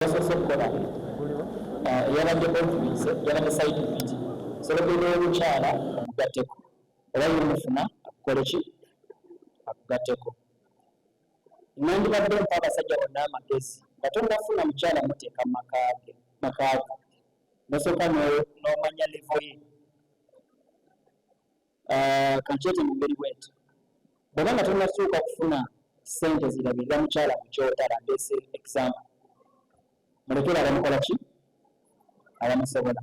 basoose okukola yabadde conference yabadde site visit sologenda omukyala akugatteko oba yomufuna akukole ki akugatteko nandibadde mpa abasajja bonna amagezi nga tonnafuna mukyala muteeka mu makaaga nosooka n'omanya levo ye kankyete mu ngeri bweti bw'oba nga tonnasooka kufuna ssente zirabirira mukyala mu kyotala mbeese example mulekera abamukola ki abamusobola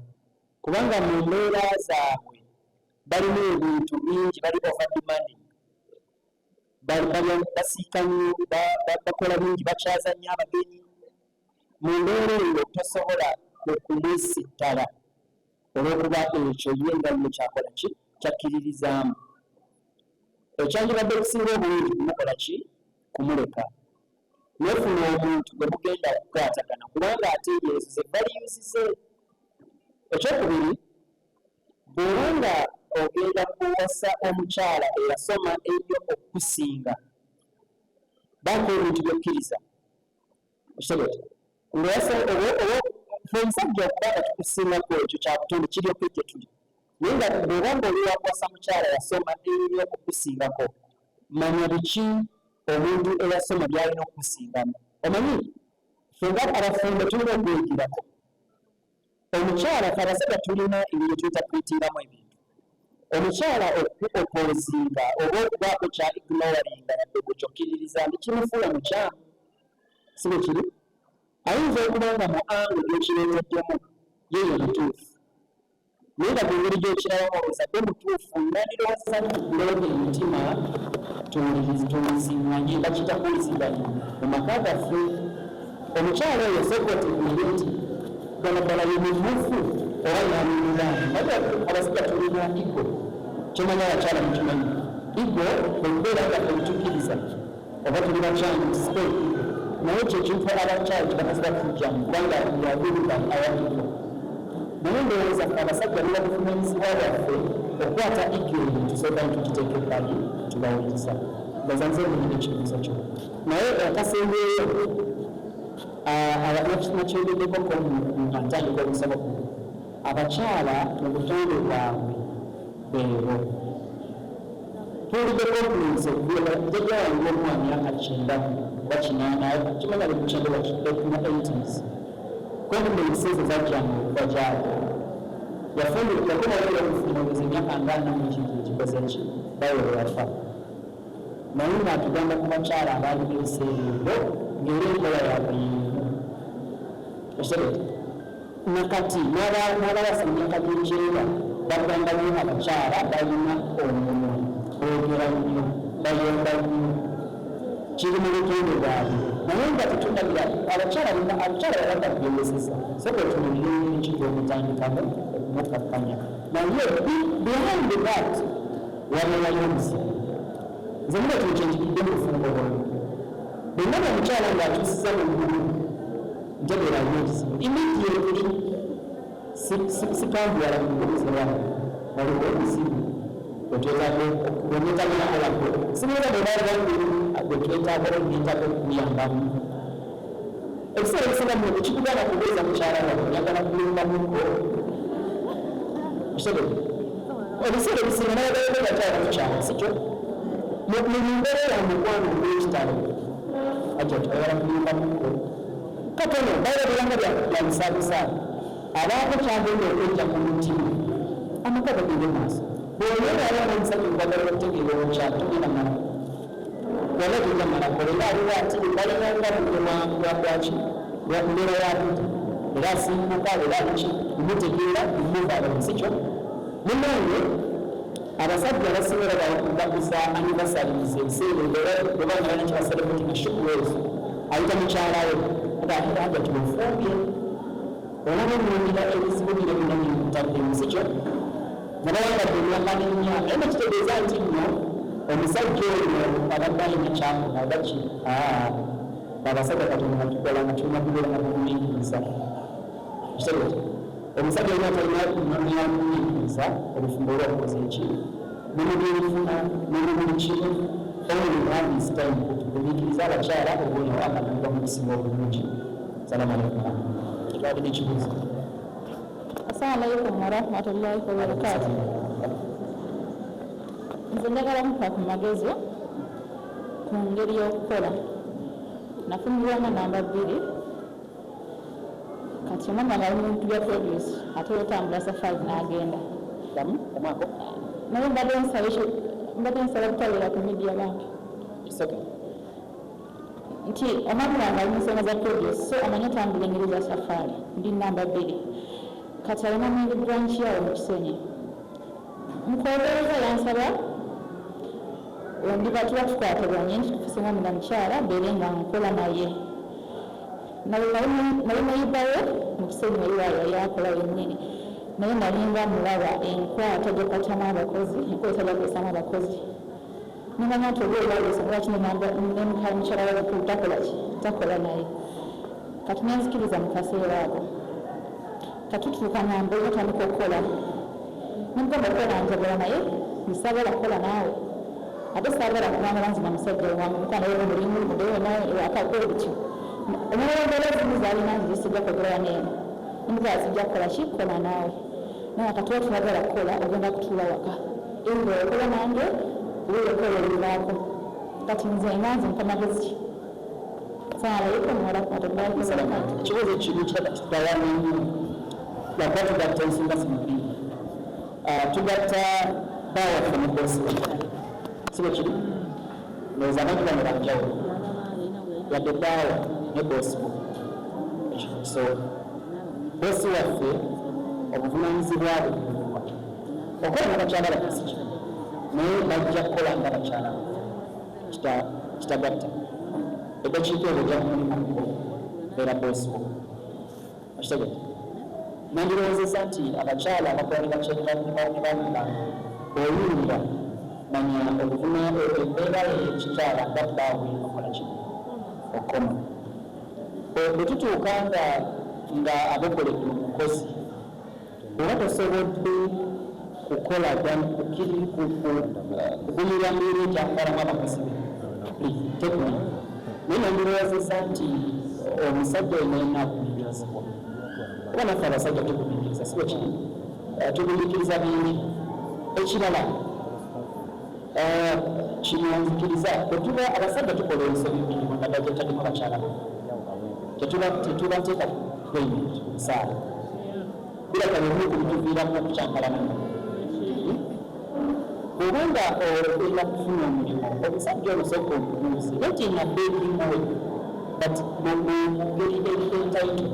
kubanga mu mbeera zaabwe balimu ebintu bingi bali over demanding basiika nnyo bakola bingi bakyazanya abagenyi mu mbeera eyo tosobola okumwesittala olw'okuba ekyo ye nga nnyo kyakola ki kyakkiririzaamu ekyandibadde okusinga obulungi kumukola ki kumuleka nefuna omuntu gwe mugenda okukwatagana kubanga ate yeezo ze baliyuzize ekyokubiri bw'obanga ogenda kuwasa omukyala eyasoma ennyo okukusinga banka ebintu byokkiriza okitegete omusajja okuba nga tukusingako ekyo kyabutonde kiri okujje tuli naye nga bw'obanga oli wakuwasa mukyala yasoma ennyo okukusingako manya biki omuntu eyasoma byalina okukusingamu omanyi fenga abafumbo tulina okwegirako omukyala abasajja tulina ebintu tuyitakwitiramu ebintu omukyala okuopozinga oba okubaako kya ignoringa yadde bwekyokiririza ndi kimufuula mukyamu si bwe kiri ayinza okuba nga mu ango gyokireeteddemu yeyo mutuufu naye nga gwengeri gyokirabamu ozadde mutuufu nandirowoza tukulooga emitima tuwulizinganye nga kitakuwuliziganya mu maka gaffe omukyala oyo sooka otegeere nti ddala ye muvuufu oba yamululaani naye abasajja tulina igo kyomanya abakyala mukimanyi igo okubeera nga tetukkiriza oba tuli bakyala spain naye kyekintu abakyala kyebakaziba tujjamu kubanga yaguluka awakigo naye ndowooza abasajja nibabuvumanyizibwa bwaffe okukwata igo eyo tusooka ntukiteeka ebbali tubawuliriza bazanze bulina ekibuuzo kyo naye akasembeeyo nakyogeddeko ntandika obusabo kuno abakyala mu butonde bwabwe beebo tuwulidde konferensi jjajja wange omwana myaka 9 oba 8 kimanya bekukyende bakuna 80s konferensi ezo zajjanga okubajaabo yakomayo okufumiriza emyaka nga 4 mu kintu ekikoze ki bawewe yafa naye ngaatugamba ku bakyala abaali b'ebiseera ebyo ng'era enkola yabayingu okitegete nakati n'abawasa mu myaka gy'ekyenda bakugambamu abakyala balina omuno boogera nnyo bayomba nnyo kiri mu butonde bwabwe naye nga tetundabira abakyala babadda kugendeseza soka otunulire ekiri omutandikamu okumukakkanya naye behind that wabeerayo obuzibu nze muba kino kyenjigidde mu bufumbo bwange bwenna omukyala ng'atuusiza mu ggulu ntegeerayo ekizibu immediately sikambuwala mu bubuzi bwange waliwo obuzibu bwetwetaakolako sibuuza bwebaagambiri bwetwetaakola ogentako okuyambamu ebiseera ebisinga muno tekikugana kubuuza mukyala wawe oyagala kulumbamuko kitegete ebiseera ebisinga nabagaleko bakyala mukyala sikyo mu mbeera ya mukwano ogw'ekitalo ajja tuyagala kulumbamuko katono bayabiranga bya musaabusaaba abaako kyagenda okwejja ku mutima amaka bagende maaso bw'obeera n'omusajja gwagala okutegeera omukyala togenda mala wala togenda mala kolela aliwo ati balinanga bwaki mbeera yabuta era asimbuka era ki mutegeera muvaalamu sikyo munange abasajja basinga bakuza anniversaries ebiseera bwebanga balina kyebaserebeti nga shukwezo ayita mukyalawe agaaga tumufumbye olaba omulumira ebizibu bino byonna bimutaddemu sikyo nabawangadde emyaka n'emyaka naye nekitegeeza nti nno omusajja oyo abadde alina kyakola oba ki abasajja katonda natukola nga tulina kubeera nga tumumiikiriza kitegeete omusajja olina talina kumuyikiriza obufumbo olwa bukoze eki nemubyenfuna nemubuli kimu only one is time kutumiikiriza abakyala obona akalanga mu kusinga obulungi Salamu alaykum. Kibali ni chibuzi. Assalamu alaykum wa rahmatullahi wa barakatuh. Nze njagala mupa ku magezi ku ngeri y'okukola. Nafumbirwamu namba 2 kati omwana nga ali muntu bya produce ate otambula safari n'agenda. Omwako? Naye mbadde nsaba butabeera ku media bank. Nti omwana wange ali mu nsonga za produce so amanyi otambula engeri za safari ndi namba 2. Kati alina mwenge branch yawo mu Kisenyi. Mukobereza yansaba ndiba tuba tukwataganye nti tufusengamu na mukyala beere nga nkola naye. Nali nayibawe mu Kisenyi wali yali akola yennyini. Naye nalinga mulaba enkwata gy'okwata n'abakozi, enkwata gy'akozesa n'abakozi. Nimanya nti oba olwaleesa lwaki nemukaa mukyala wawe takola ki? Takola naye. Kati nenzikiriza mu kaseera ako. Katutuuka namba yatandika okukola. Nimugamba okukola njagala naye nsaagala kukola naawe. Ate saagala kubanga nzina musajja wange mukwano we mulimu mudewe naye ewaka okole bityo. Omwebala ezimu zaalina nzisijja kukola n'emu. Nimugamba sijja kukola ki? Kukola naawe. Naye katuba tunagala kukola ogenda kutuula waka. Ewe okola nange wewe okola olivaako. Kati nze nganze mpa magezi ki? Assalamu alaykum wa rahmatullahi wa barakatuh. Ekibuuzo ekibi kyatutwalamu lwakuba tugatta ensinga zibiri. Tugatta bawaffe ne boosi we. Si bwe kiri? Ndowooza abantu bano banjawulo. Yadde baawa ne boosi we. So boosi waffe obuvunaanyizibwa bwe buwa. Okola nga bakyala baffe si kibi. Naye bajja kukola nga bakyala kitagatta. Edakiika ebo ojja kumulimu beera boosi wo. Okitegedde? Nandirowoozesa nti abakyala abakola ne bakyala oyingira manya embeera y'ekikyala nga bbaawe akola ki okoma. Bwe tutuuka nga abakoledde omukozi oba tosobodde kukola kugumira mbeera ekyakolamu abakozi be tekuni. Naye nandirowoozesa nti omusajja olina yina akumirizibwa. Kuba naffe abasajja tugumikiriza si bwe kiri? Tugumikiriza bingi. Ekirala kino nzikiriza bwe tuba abasajja tukola ensobi emirimu nga bagyettaddemu abakyala be. Tetubateeka payment musaala. Biraka bwe bimu ku bituviiramu okukyankalana. Bw'obanga ogenda kufuna omulimu omusajja ono sooka omubuuze yetina beekimuwe but mu ngeri entaito.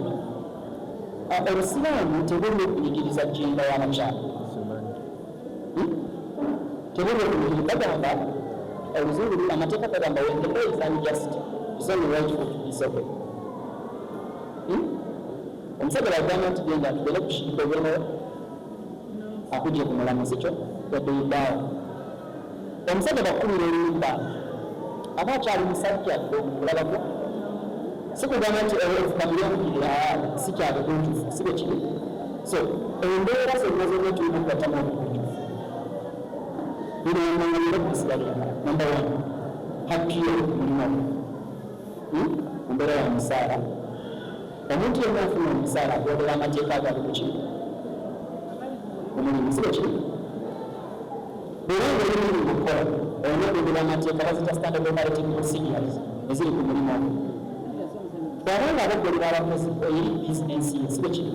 Obusiraamu tebulina okunyigiriza jjenda y'abakyala. Tebulina okunyigiriza. Bagamba oluzungu amateeka gagamba when the law is unjust it's only rightful to disobey. Omusajja bagamba nti genda tugende kushirika ogenda akujje ku mulamu si kyo yadde yibbaawo. Omusajja bakumira oluyimba aba akyali musajja okulabako. Si kugamba nti efukamire omukirira si kyabugunjufu si bwe kiri. So embeera zonna zonna tulina okukwatamu obugunjufu. Biremangirira okusigalira number 1 hakki y'omulimu mu mbeera ya musaala. Omuntu yenna afuna omusaala agondera amateeka agali ku ki omulimu si bwe kiri. Bw'oba ng'oli mu kukola olina okugondera amateeka bazita standard operating procedures eziri ku mulimu ogwo. Bw'abanga abagolera abakozi eri bizinensi ye si bwe kiri.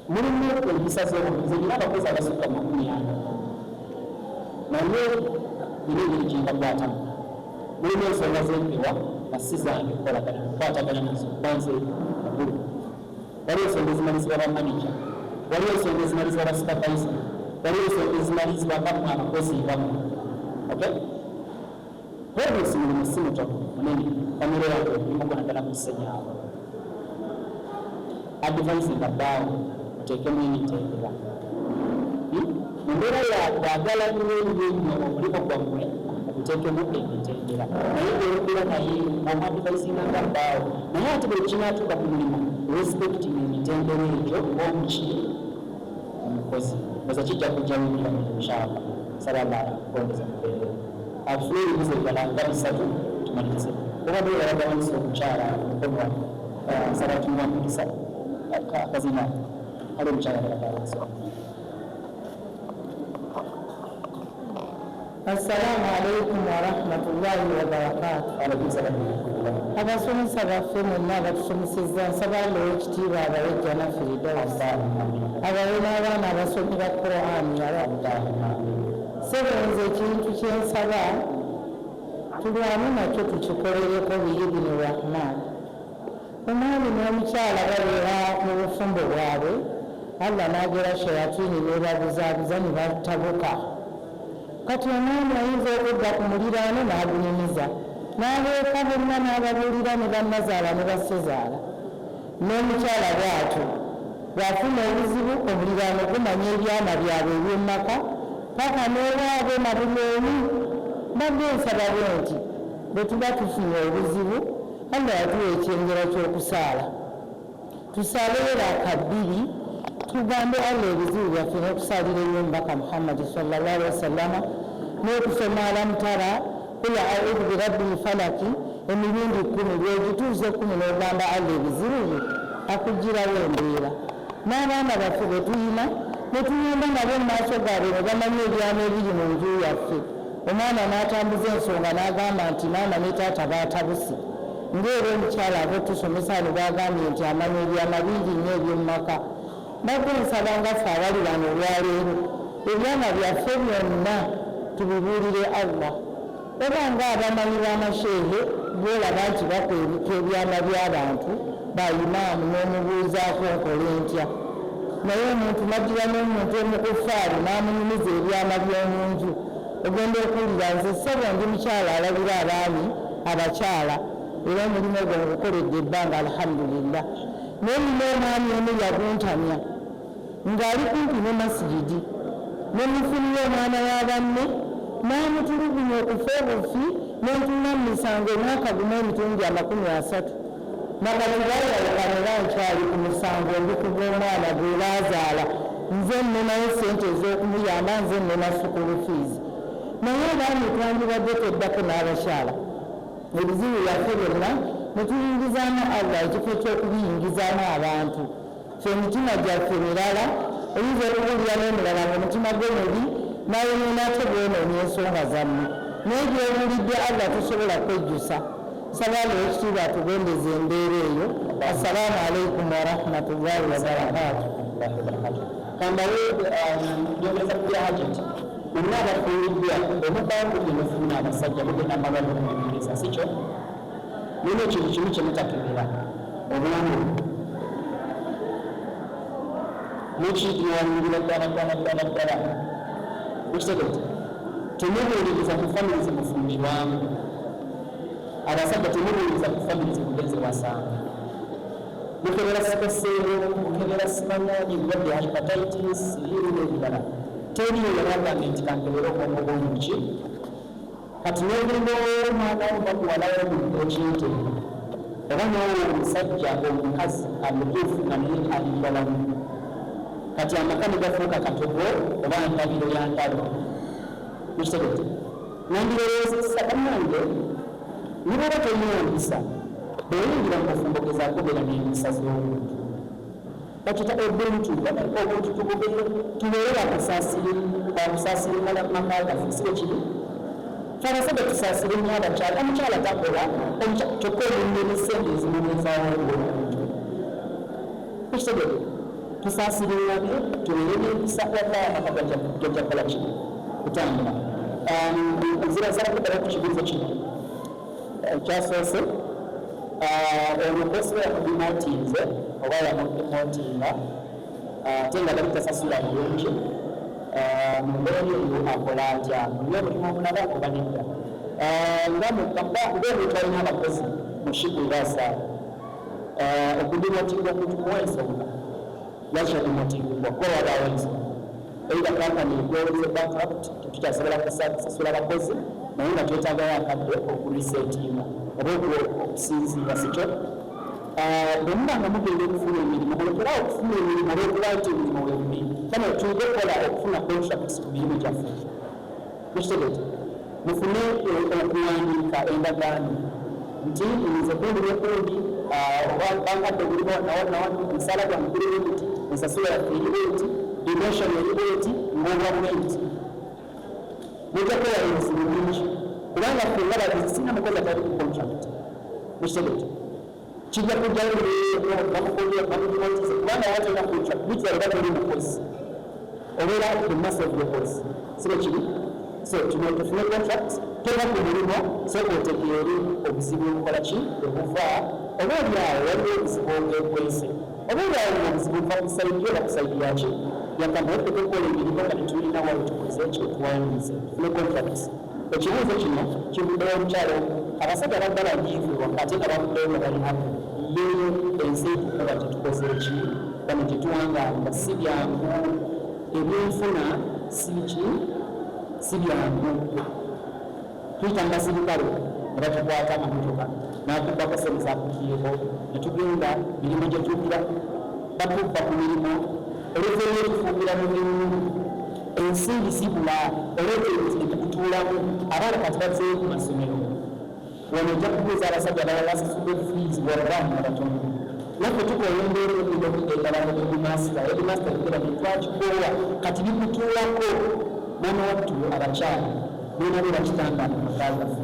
Mulimu empisa z'obulimu nina abakozi abasukka 40 naye nina engeri gye mbakwatamu. Mulimu ensonga z'empewa nga si zange kukwatagana nazo banze abulu. Waliwo ensonga ezimalizibwa bamaneja, waliwo ensonga ezimalizibwa basupervisa, waliwo ensonga ezimalizibwa bamu abakozi bamu. Produce mulimu si mutono munene. Famire yange mulimu gwanagala kusenyawo. Advice nga bbaawo oteekemu emitendera. Mu mbeera yakwagala nnyo omulimu gwammwe oguteekemu emitendera. Naye ng'olugera naye omwadvisinga nga bbaawo. Naye ate bwe kinaatuuka ku mulimu respecting emitendera egyo ng'omukiri omukozi. Oza kijja kujjawulira mukyala. Salaamaaleykum kwongeza mubeera. Afune ebibuzo ebirala nga 3 tumalirize. Oba bwe yalagabanisa omukyala omukono Sabatunga mukisa akazina ali omukyala kalakaso. Assalamu alaikum warahmatullahi wabarakatuh. Abasomesa baffe mwenna abatusomesezza nsaba Alllah ow'ekitiibwa abawe jjana firidawusi, abawe n'abaana abasomi ba Qur'ani sebenze ekintu kye nsaba tulwamu nakyo tukikolereko biidini rahman. Omwami n'omukyala babeera mu bufumbo bwabwe, Allah n'agera shayatini beebabuzaabuza ne batabuka. Kati omwami ayinza okudda ku muliraano n'agunyumiza, n'abeeka bonna n'ababuulira ne bannazaala ne bassezaala. N'omukyala bw'atyo bw'afuna obuzibu, omuliraano gumanya ebyama byabwe eby'emmaka paka n'olwabwe na buli omu. Mbadde nsaba bwe nti bwe tuba tufunye obuzibu, Allah yatuwa ekyengera ky'okusaala, tusaale raka 2 tugambe Allah ebizibu byaffe n'okusaalira ey'omubaka Muhammadi sallallahu alaihi wasallam, n'okusoma alam tara qul a'udhu bi rabbil falaki emirundi 10 lwegituuze 10 n'ogamba Allah ebizibu byo akugirawo embeera. N'abaana baffe be tuyina ne tuyenda nabo mu maaso gaabwe ne bamanya ebyama ebiri mu nju yaffe. Omwana n'atambuza ensonga n'agamba nti maama ne taata baatabuse. Ng'era omukyala abo tusomesa ne bagambye nti amanya ebyama bingi nnyo eby'omu maka. Mbadde nsaba nga ffe abali bano olwaleero ebyama byaffe byonna tubibuulire Allah. Oba ng'abamanyi b'amasheehe bwolaba nti bakwebuka ebyama by'abantu ba imaamu n'omubuuzaako nkole ntya. Naye omuntu n'agira n'omuntu omukufaaru n'amunyumiza ebyama by'omu nju, ogenda okuwulira nze ssebo ndi mukyala alabira abaami abakyala era omulimu ogwo ngukoledde ebbanga alhamdulillah. Naye nina omwami omu yaguntamya ng'ali kumpi ne masigidi, ne mufunira omwana wa banne n'amutulugunya okufa obufi n'entuna mu misango emyaka gumu emirundi 30. Nagalubayalekana nkyali ku musango mbikuba omwana gwe baazaala, nze nnenayo sente ez'okumuyamba, nze nnena sukulu fees. Naye abaami twandibadde tweddako n'abakyala ebizibu byaffe byonna ne tuyingizaamu Allah ekifo ky'okubiyingizaamu abantu. Ffe emitima gyaffe mirala, oyinza okuwulira n'emirala ng'omutima gwe mubi nayonoona ate bwonoonya ensonga zammwe, naye gy'owulidde Allah tosobola kwejjusa. Nsaba Alllah ow'ekitiibwa atugendeze embeera eyo. Assalaamu alaikum warahmatullahi wabarakatuh. Kambawe byogeza ku bya hajati mwenna abafuuliddwa omubangu gye mufuna abasajja mugenda mbalwadde kumuyingiza sikyo? Nina ekintu kimu kye mutakebera obulamu mukiwanirira ddala mukitegeeza temubuuliriza ku famire zimufumbirwamu. Abasajja temubuuliriza ku famire zikugenze wasanga, mukebera sikaseero, mukebera simanyaani, ebirwadde hepatitis n'ebirala. Teriyo yabagambye nti kankebera obwongo bw'omuki. Kati n'ogenda omwana wo bakuwalayo mu kinte oba n'owo omusajja omukazi amutuufu nga naye alira wamu. Kati amaka ne gafuuka katogo oba ntabiro ya ntalo. Mukitegeeza nandirowoozesa bannange niboba tolina empisa bw'oyingira mu kafumbo gezaako beera n'empisa z'omuntu. Bakita obuntu tubeere bakusaasire maka gaffe si bwe kiri. Abasajja tusaasire nnyo abakyala. Omukyala takola kyokka olunnya n'essente ezimumuvaawo ng'omuntu. Ekitegeere tusaasire nabyo tubeere n'empisa amaka gajja kukola kiri kutambula. Nzirazala kuddala ku kibuuzo kino ekyasoose omukozi we yamudimootinze oba yamudimootinga ate nga babitasasula bulungi mu mbeera eyo akola atya niwe mulimu omulala oba nedda ng'omuntu alina abakozi mu shiku basaala okudimootinga omuntu kuwa ensonga lwaki yadimootingibwa kuba wabaawo ensonga either kampani egwoleze bankrupt tetukyasobola kusasula abakozi naye nga twetaagayo akadde okuriseetinga oba okusinziira sikyo. Bwe muba nga mugenda okufuna emirimu mulekerawo okufuna emirimu olw'okubaati emirimu weebi kale tuyige okukola okufuna contracts ku mirimu gyaffe. Mukitegeeza mufune okuwandiika endagaano nti nze kundi lwekundi bankadde gulimu nsala gwange guli bweti, ensasula yaffe eri bweti, dimension eri bweti, ng'obwa bweti. Mujja kwewala ebizibu bingi kubanga ffe nga bagizi singa mukozi atali ku contract mukitegete kijja kujjayo bamukotize kubanga watalina contract bikira oba toli mukozi obeera the mass of your boss sibe kiri so kino tufune contract tova ku mulimu sooka otegeere obuzibu obukola ki obuva oba olyawo waliwo obuzibu obwekwese oba olyawo obuzibu buva ku sayidi oba ku sayidi yaki yakambe tukola emirimu nga tetulina wali tukoze ekyo tuwandiise tufune contract. Ekibuuzo kino kivuddeyo omukyalo abasajja badda bagiivu wakati nga bavuddeyo nga bali hapo yeeyo ensi ekukuba tetukoze eki bano tetuwangaalira si byangu ebyenfuna si byangu tuyita nga sirikale ne batukwata amamotoka n'atubbako sente zakukiiko ne tugenda mirimu gye tugira batubba ku mirimu oluvaayo tufumbira mu mirimu ensimbi zibula olw'ebintu netukutuulamu abaana kati bazzeeyo ku masomero wano ojja kubuuza abasajja balala basasudde fees bw'abaana abatono naffe tukola embeera endala edimasta tugera netwakikoowa kati bikutuulako maama wattu abakyala nonabo bakitangaala mu maka gaffe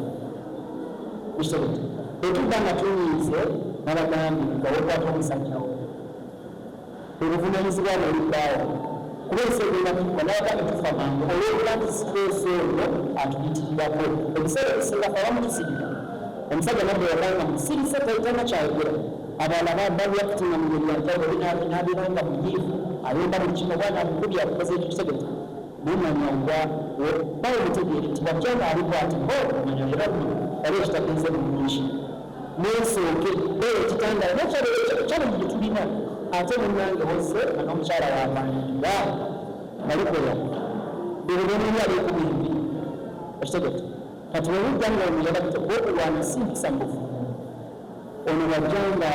mukitegete etudda nga tunyiize nabagambye nga wokwata omusajjawo obuvunaanyizibwa bwolibbaawo kuba ensi egenda kutuka n'abagambe tufa mangu olw'okuba nti sitreesi olwo atuyitirirako ebiseera ebisinga fe abamu tusirika omusajja nabwe yagamba musirise taitana kyayogera abalala bareactinga mu ngeri yanjawulo n'abeera nga munyiivu ayomba buli kino bwana mukubya akukoze ekyo kitegete nomanyangwa bawe mutegeere nti wajjanga alikwati omanya era guno wali ekitagenze bulungi nesooke beera ekitandala nekyalo gye tulina ate munange wose nga n'omukyala wamanira malikola ebinonenya abekubimbi ekitegete kati webujja nga omuyalabite okulwana si mpisa mbufu ono wajjanga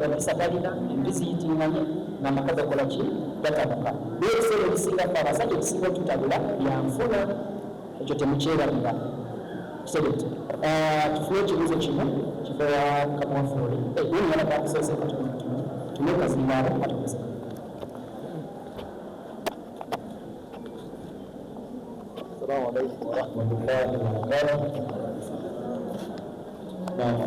empisa talina embi ziyitinganye ng'amaka gakola ki gatabuka naye ebiseera ebisinga fe abasajja ekisinga otutabula byanfuna ekyo temukyerabira kitegete tufune ekibuuzo kimu kiva wa kamwafuuli yonyala kakusoose katumu tumekazimbaabo katukuza السلام عليكم ورحمة الله وبركاته.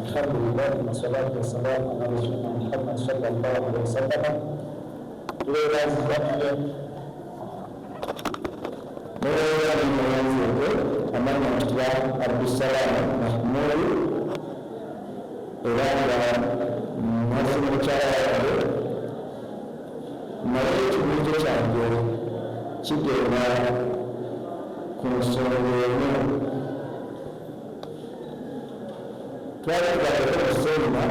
الحمد لله والصلاة والسلام على رسولنا محمد صلى الله عليه وسلم. أمام الإسلام عبد السلام محمود إلى ناصر الشارع مريت بيتشاهد شكرا كونسولينو كان يقول السنة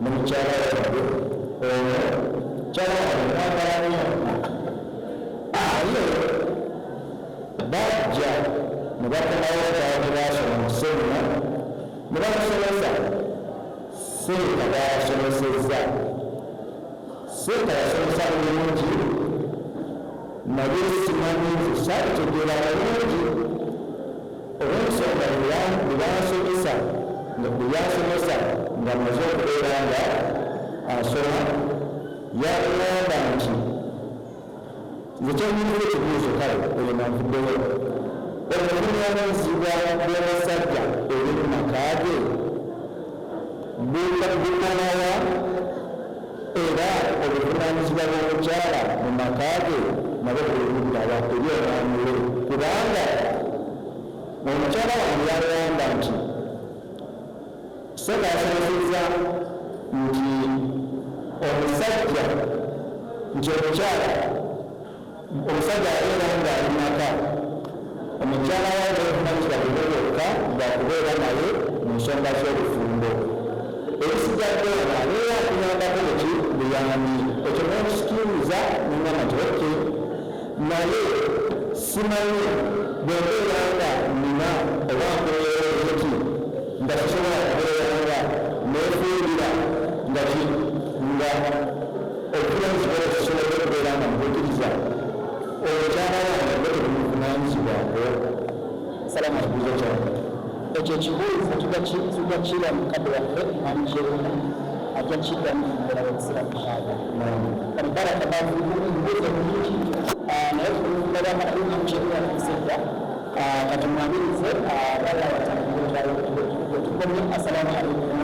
من الشارع شارع bajja ne bakomawo baasoma okusomera ne bamusomesa seeka baasomesezza seeka yasomesa bulungi naye simanyizi saakitegeera bulungi olw'ensonga byebansomesa nga maze okubeera nga asoma yagamba nti nzekyanyiriza ekibuuzo kale eyo nanvuddeyo obuvunaanyizibwa bw'abasajja eri mu maka ge bumalawa era obuvunaanyizibwa bw'omukyala mu maka ge nabo buluddawa eri omwamule kubanga omukyala wange yagamba nti sebaasomeseza nti omusajja nti omukyala omusajja abeera ng'ali maka omukyala wange obuvunaanyizibwa bwebwokka bwakubeera naye mu nsonga z'obufumbo ebisigadde ono abeera akuyambako eki buyambi ekyo n'okisikiriza nengamba nti oke naye simanyi bwembeera nga nina oba nkoleero eki nga kisobola kubeera nga neefuulira nga obuvunaanyizibwa obwo kisobola okubeera nga mubukiriza omukyala wange bwe tebumuvunaanyizibwako salama kibuuzo kyange ekyo ekibuuzo tujja kira mukadde waffe namujeruuna ajja kiddamu embeera y'obusira mukaaga kati baraka babuuzo bulungi naye tulaba alimujeruuna musajja kati mwabirize bala watambulira tukomye assalamu alaikum